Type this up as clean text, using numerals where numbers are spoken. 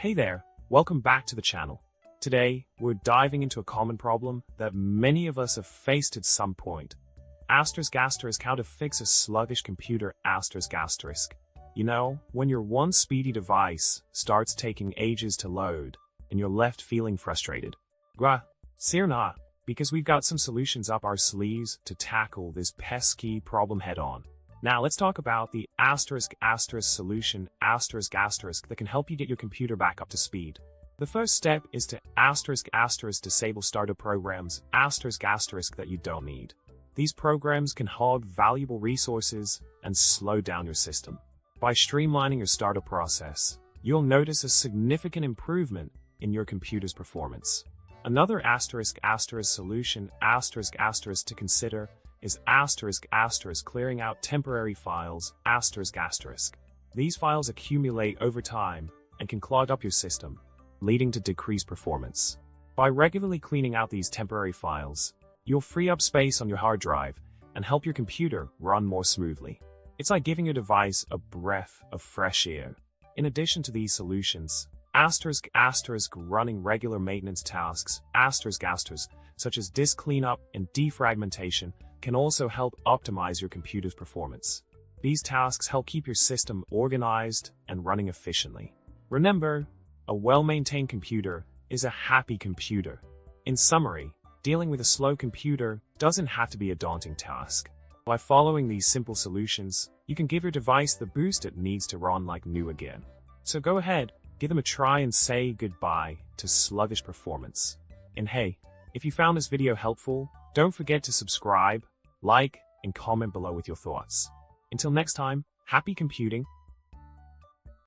Hey there, welcome back to the channel. Today, we're diving into a common problem that many of us have faced at some point. How to fix a sluggish computer. You know, when your one speedy device starts taking ages to load, and you're left feeling frustrated. Fear not, because we've got some solutions up our sleeves to tackle this pesky problem head-on. Now let's talk about the solution that can help you get your computer back up to speed. The first step is to disable startup programs that you don't need. These programs can hog valuable resources and slow down your system. By streamlining your startup process, you'll notice a significant improvement in your computer's performance. Another solution to consider is clearing out temporary files. These files accumulate over time and can clog up your system, leading to decreased performance. By regularly cleaning out these temporary files, you'll free up space on your hard drive and help your computer run more smoothly. It's like giving your device a breath of fresh air. In addition to these solutions, running regular maintenance tasks, such as disk cleanup and defragmentation, can also help optimize your computer's performance. These tasks help keep your system organized and running efficiently. Remember, a well-maintained computer is a happy computer. In summary, dealing with a slow computer doesn't have to be a daunting task. By following these simple solutions, you can give your device the boost it needs to run like new again. So go ahead, give them a try and say goodbye to sluggish performance. And hey, if you found this video helpful, don't forget to subscribe, like, and comment below with your thoughts. Until next time, happy computing.